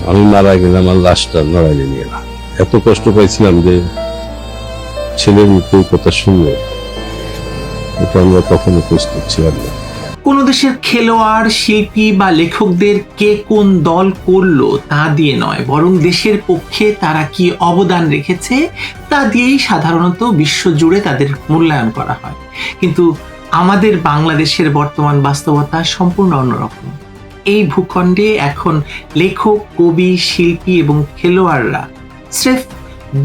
আমি মারা গেলে আমার লাশটা নড়াইলে নিয়ে না, এত কষ্ট পাইছিলাম যে ছেলের মৃত্যুর কথা শুনলে এটা আমরা কখনো প্রস্তুত ছিলাম না। কোনো দেশের খেলোয়াড়, শিল্পী বা লেখকদের কে কোন দল করলো তা দিয়ে নয়, বরং দেশের পক্ষে তারা কি অবদান রেখেছে তা দিয়েই সাধারণত বিশ্বজুড়ে তাদের মূল্যায়ন করা হয়। কিন্তু আমাদের বাংলাদেশের বর্তমান বাস্তবতা সম্পূর্ণ অন্যরকম। এই ভূখণ্ডে এখন লেখক, কবি, শিল্পী এবং খেলোয়াড়রা স্রেফ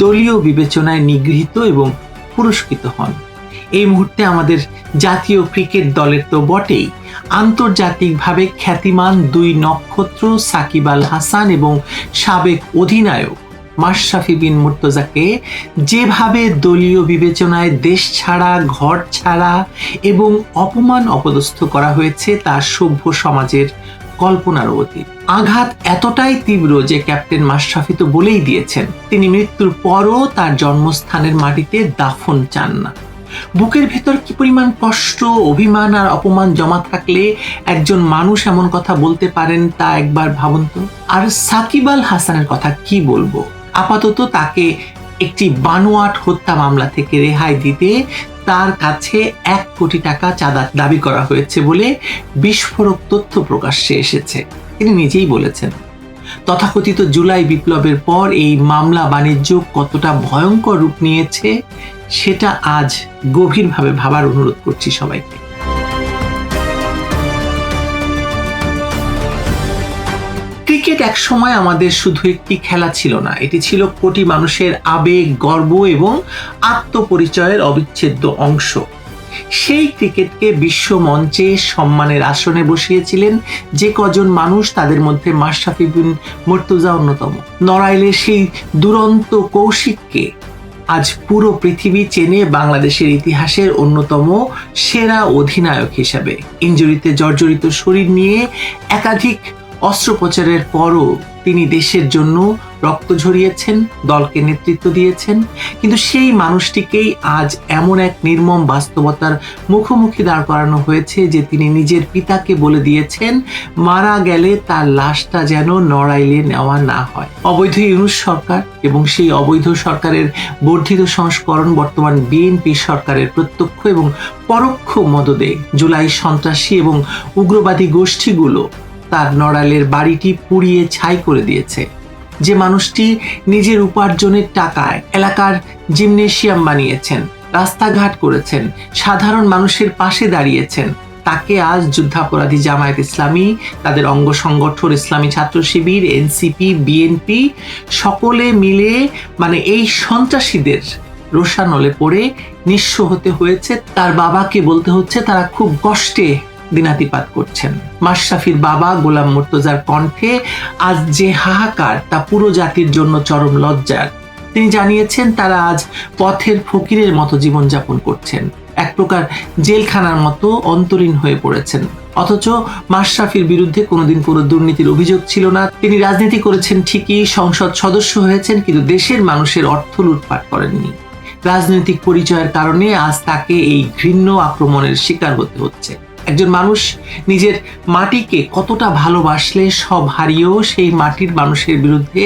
দলীয় বিবেচনায় নিগৃহীত এবং পুরস্কৃত হন। এই মুহূর্তে আমাদের জাতীয় ক্রিকেট দলের তো বটেই, আন্তর্জাতিকভাবে খ্যাতিমান দুই নক্ষত্র সাকিব আল হাসান এবং সাবেক অধিনায়ক মাশরাফি বিন মুর্তজাকে যেভাবে দলীয় বিবেচনায় দেশ ছাড়া, ঘর ছাড়া এবং অপমান অপদস্থ করা হয়েছে তা সভ্য সমাজের কল্পনার অতীত। আঘাত এতটাই তীব্র যে ক্যাপ্টেন মাশরাফি তো বলেই দিয়েছেন তিনি মৃত্যুর পরও তার জন্মস্থানের মাটিতে দাফন চান না। বুকের ভেতর কি পরিমাণ কষ্ট, অভিমান আর অপমান জমা থাকলে একজন মানুষ এমন কথা বলতে পারেন তা একবার ভাবুন তো। আর সাকিব আল হাসানের কথা কি বলবো, আপাতত তাকে একটি বানোয়াট হত্যা মামলা থেকে রেহাই দিতে তার কাছে 1 কোটি টাকা চাঁদা দাবি করা হয়েছে বলে বিস্ফোরক তথ্য প্রকাশ্যে এসেছে। তিনি নিজেই বলেছেন তথাকথিত জুলাই বিপ্লবের পর এই মামলা বাণিজ্য কতটা ভয়ঙ্কর রূপ নিয়েছে সেটা আজ গভীরভাবে ভাবার অনুরোধ করছি সবাইকে। ক্রিকেট এক সময় আমাদের শুধু একটি খেলা ছিল না, এটি ছিল কোটি মানুষের আবেগ, গর্ব এবং আত্মপরিচয়ের অবিচ্ছেদ্য অংশ। সেই ক্রিকেটকে বিশ্ব মঞ্চে সম্মানের আসনে বসিয়েছিলেন যে কজন মানুষ, তাদের মধ্যে মাশরাফি বিন মুর্তজা অন্যতম। নড়াইলের সেই দুরন্ত কৌশিককে আজ পুরো পৃথিবী চেনে বাংলাদেশের ইতিহাসের অন্যতম সেরা অধিনায়ক হিসেবে। ইনজুরিতে জর্জরিত শরীর নিয়ে একাধিক অস্ত্রোপচারের পরও তিনি দেশের জন্য রক্ত ঝরিয়েছেন, দলকে নেতৃত্ব দিয়েছেন। কিন্তু সেই মানুষটিকেই আজ এমন এক নির্মম বাস্তবতার মুখোমুখি দাঁড় করানো হয়েছে যে তিনি নিজের পিতাকে বলে দিয়েছেন মারা গেলে তার লাশটা যেন নড়াইলে নেওয়া না হয়। অবৈধ ইউনূস সরকার এবং সেই অবৈধ সরকারের বর্ধিত সংস্করণ বর্তমান বিএনপি সরকারের প্রত্যক্ষ এবং পরোক্ষ মদদে জুলাই সন্ত্রাসী এবং উগ্রবাদী গোষ্ঠীগুলো তার নড়াইলের বাড়িটি পুড়িয়ে ছাই করে দিয়েছে। যে মানুষটি নিজের উপার্জনের টাকায় এলাকার জিমনেশিয়াম বানিয়েছেন, রাস্তাঘাট করেছেন, সাধারণ মানুষের পাশে দাঁড়িয়েছেন, তাকে আজ যুদ্ধাপরাধী জামায়াত ইসলামী, তাদের অঙ্গ সংগঠন ইসলামী ছাত্র শিবির, এনসিপি, বিএনপি সকলে মিলে এই সন্ত্রাসীদের রোষানলে পড়ে নিঃস্ব হতে হয়েছে। তার বাবাকে বলতে হচ্ছে তারা খুব কষ্টে দিনাতিপাত করছেন। মাশরাফির বাবা গোলাম মুর্তজার কণ্ঠে আজ যে হাহাকার তা পুরো জাতির জন্য চরম লজ্জার। তিনি জানিয়েছেন তারা আজ পথের ফকিরের মতো জীবনযাপন করছেন, এক প্রকার জেলখানার মতো অন্তরীণ হয়ে পড়েছেন। অথচ মাশরাফির বিরুদ্ধে কোনোদিন কোনো দুর্নীতির অভিযোগ ছিল না। তিনি রাজনীতি করেছেন ঠিকই, সংসদ সদস্য হয়েছেন, কিন্তু দেশের মানুষের অর্থ লুটপাট করেননি। রাজনৈতিক পরিচয়ের কারণে আজ তাকে এই ঘৃণ্য আক্রমণের শিকার হতে হচ্ছে। একজন মানুষ নিজের মাটিকে কতটা ভালোবাসলে সব হারিয়েও সেই মাটির মানুষের বিরুদ্ধে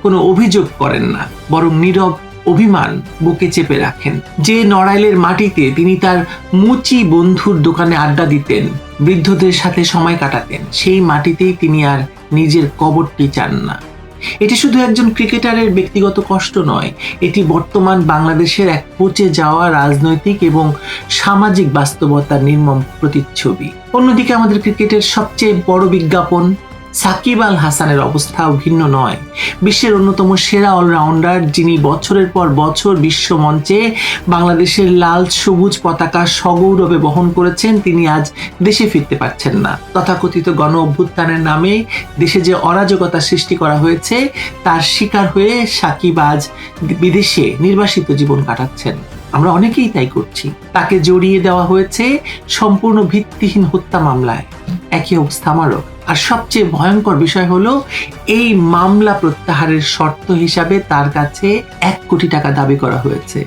কোনো অভিযোগ করেন না, বরং নীরব অভিমান বুকে চেপে রাখেন। যে নড়াইলের মাটিতে তিনি তার মুচি বন্ধুর দোকানে আড্ডা দিতেন, বৃদ্ধদের সাথে সময় কাটাতেন, সেই মাটিতেই তিনি আর নিজের কবরটি চান না। এটি শুধু একজন ক্রিকেটারের ব্যক্তিগত কষ্ট নয়, এটি বর্তমান বাংলাদেশের এক পচে যাওয়া রাজনৈতিক এবং সামাজিক বাস্তবতার নির্মম প্রতিচ্ছবি। অন্যদিকে আমাদের ক্রিকেটের সবচেয়ে বড় বিজ্ঞাপন সাকিব আল হাসানের অবস্থাও ভিন্ন নয়। বিশ্বের অন্যতম সেরা অলরাউন্ডার, যিনি বছরের পর বছর বিশ্ব মঞ্চে বাংলাদেশের লাল সবুজ পতাকা সগৌরবে বহন করেছেন, তিনি আজ দেশে ফিরতে পারছেন না। তথাকথিত গণ অভ্যুত্থানের নামে দেশে যে অরাজকতা সৃষ্টি করা হয়েছে তার শিকার হয়ে সাকিব আজ বিদেশে নির্বাসিত জীবন কাটাচ্ছেন। আমরা অনেকেই তাই করছি। তাকে জড়িয়ে দেওয়া হয়েছে সম্পূর্ণ ভিত্তিহীন হত্যা মামলায়। একই অবস্থা আমারও। আর সবচেয়ে ভয়ঙ্কর বিষয় হলো এই মামলা প্রত্যাহারের শর্ত হিসাবে তার কাছে 1 কোটি টাকা দাবি করা হয়েছে।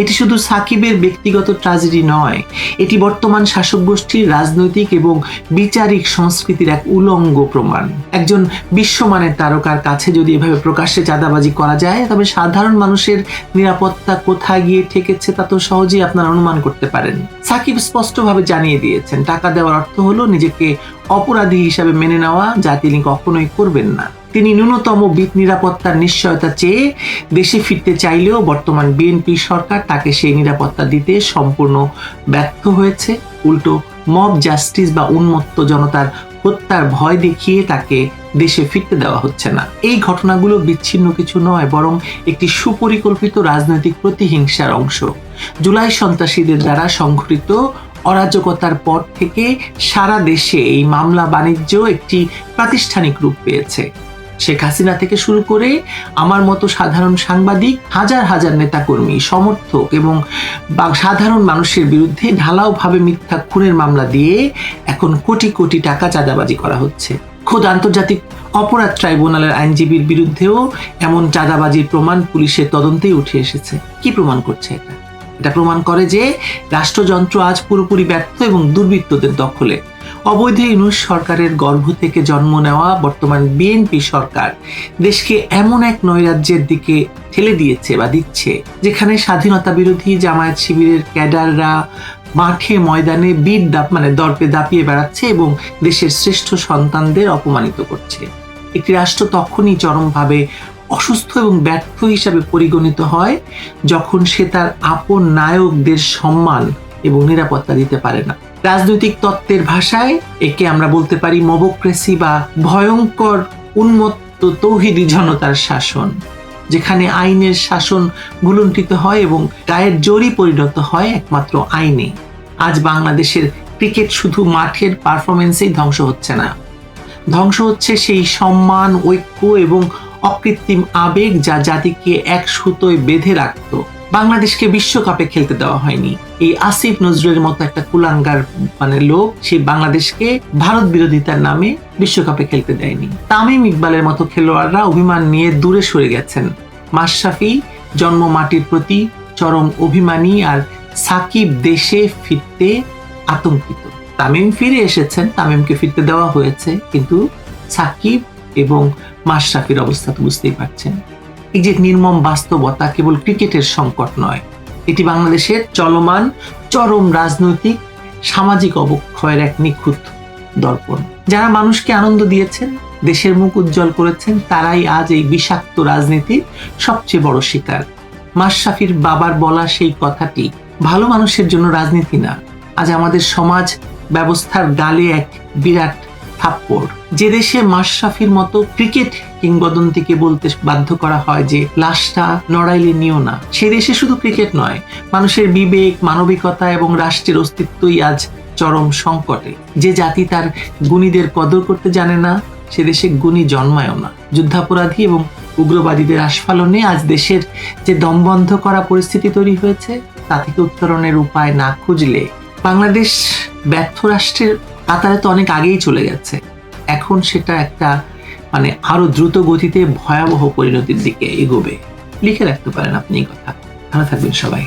এটি শুধু সাকিবের ব্যক্তিগত ট্র্যাজেডি নয়, এটি বর্তমান শাসক গোষ্ঠীর রাজনৈতিক এবং বিচারিক সংস্কৃতির এক উলঙ্গ প্রমাণ। একজন বিশ্বমানের তারকার কাছে যদি এভাবে প্রকাশ্যে চাঁদাবাজি করা যায়, তবে সাধারণ মানুষের নিরাপত্তা কোথায় গিয়ে ঠেকেছে তা তো সহজেই আপনারা অনুমান করতে পারেন। সাকিব স্পষ্টভাবে জানিয়ে দিয়েছেন, টাকা দেওয়ার অর্থ হলো নিজেকে অপরাধী হিসাবে মেনে নেওয়া, যা তিনি কখনোই করবেন না। তিনি ন্যূনতম নিরাপত্তার নিশ্চয়তা চেয়ে দেশে ফিরতে চাইলেও বর্তমান বিএনপি সরকার তাকে সেই নিরাপত্তা দিতে সম্পূর্ণ ব্যর্থ হয়েছে। উল্টো মব জাস্টিস বা উন্মত্ত জনতার হত্যার ভয় দেখিয়ে তাকে দেশে ফিরতে দেওয়া হচ্ছে না। এই ঘটনাগুলো বিচ্ছিন্ন কিছু নয়, বরং একটি সুপরিকল্পিত রাজনৈতিক প্রতিহিংসার অংশ। জুলাই সন্ত্রাসীদের দ্বারা সংঘটিত অরাজকতার পর থেকে সারা দেশে এই মামলা বাণিজ্য একটি প্রাতিষ্ঠানিক রূপ পেয়েছে। শেখ হাসিনা থেকে শুরু করে আমার মতো সাধারণ সাংবাদিক, হাজার হাজার নেতাকর্মী, সমর্থক এবং সাধারণ মানুষের বিরুদ্ধে ঢালাওভাবে মিথ্যা খুনের মামলা দিয়ে এখন কোটি কোটি টাকা চাঁদাবাজি করা হচ্ছে। খোদ আন্তর্জাতিক অপরাধ ট্রাইব্যুনালের আইনজীবীর বিরুদ্ধেও এমন চাঁদাবাজির প্রমাণ পুলিশের তদন্তেই উঠে এসেছে। কি প্রমাণ করছে এটা? এটা প্রমাণ করে যে রাষ্ট্রযন্ত্র আজ পুরোপুরি ব্যর্থ এবং দুর্বৃত্তদের দখলে। অবৈধ ইউনূস সরকারের গর্ভ থেকে জন্ম নেওয়া বর্তমান বিএনপি সরকার দেশকে এমন এক নৈরাজ্যের দিকে ঠেলে দিয়েছে বা দিচ্ছে, যেখানে স্বাধীনতা বিরোধী জামায়াত শিবিরের ক্যাডাররা মাঠে ময়দানে দর্পে দাপিয়ে বেড়াচ্ছে এবং দেশের শ্রেষ্ঠ সন্তানদের অপমানিত করছে। একটি রাষ্ট্র তখনই চরমভাবে অসুস্থ এবং ব্যর্থ হিসাবে পরিগণিত হয় যখন সে তার আপন নায়কদের সম্মান এবং নিরাপত্তা দিতে পারে না। রাজনৈতিক তত্ত্বের ভাষায় একে আমরা বলতে পারি মবক্রেসি বা ভয়ঙ্কর উন্মত্ত তৌহিদি জনতার শাসন, যেখানে আইনের শাসন ভুলুণ্ঠিত হয় এবং গায়ের জোরই পরিণত হয় একমাত্র আইনে। আজ বাংলাদেশের ক্রিকেট শুধু মাঠের পারফরমেন্সেই ধ্বংস হচ্ছে না, ধ্বংস হচ্ছে সেই সম্মান, ঐক্য এবং অকৃত্রিম আবেগ যা জাতিকে এক সুতোয় বেঁধে রাখত। বাংলাদেশকে বিশ্বকাপে খেলতে দেওয়া হয়নি। এই আসিফ নজরুলের মতো একটা কুলাঙ্গার লোক সেই বাংলাদেশকে ভারত বিরোধিতার নামে বিশ্বকাপে খেলতে দেয়নি। তামিম ইকবালের মতো খেলোয়াড়রা অভিমান নিয়ে দূরে সরে গেছেন। মাশরাফি জন্ম মাটির প্রতি চরম অভিমানী, আর সাকিব দেশে ফিরতে আতঙ্কিত। তামিম ফিরে এসেছেন, তামিমকে ফিরতে দেওয়া হয়েছে, কিন্তু সাকিব এবং মাশরাফির অবস্থা তো বুঝতেই পারছেন। এই যে নির্মম বাস্তবতা কেবল ক্রিকেটের সংকট নয়, এটি বাংলাদেশের চলমান চরম রাজনৈতিক সামাজিক অবক্ষয়ের এক নিখুঁত দর্পণ। যারা মানুষকে আনন্দ দিয়েছেন, দেশের মুখ উজ্জ্বল করেছেন, তারাই আজ এই বিষাক্ত রাজনীতির সবচেয়ে বড় শিকার। মাশরাফির বাবার বলা সেই কথাটি ভালো মানুষের জন্য রাজনীতি না, আজ আমাদের সমাজ ব্যবস্থার গালে এক বিরাট থাপ্পড়। যে দেশে মাশরাফির মতো ক্রিকেট কিংবদন্তিকে বলতে বাধ্য করা হয় যে লাশটা নড়াইলে নিও না, সে দেশে শুধু ক্রিকেট নয়, মানুষের বিবেক, মানবিকতা এবং রাষ্ট্রের অস্তিত্বই আজ চরম সংকটে। যে জাতি তার গুণীদের কদর করতে জানে না, সে দেশে গুণী জন্মায়ও না। যুদ্ধাপরাধী এবং উগ্রবাদীদের আস্ফালনে আজ দেশের যে দমবন্ধ করা পরিস্থিতি তৈরি হয়েছে, তা থেকে উত্তরণের উপায় না খুঁজলে বাংলাদেশ ব্যর্থ রাষ্ট্রের কাতারে তো অনেক আগেই চলে গেছে। এখন সেটা একটা আরো দ্রুত গতিতে ভয়াবহ পরিণতির দিকে এগোবে। লিখে রাখতে পারেন আপনি এই কথা। ভালো থাকবেন সবাই।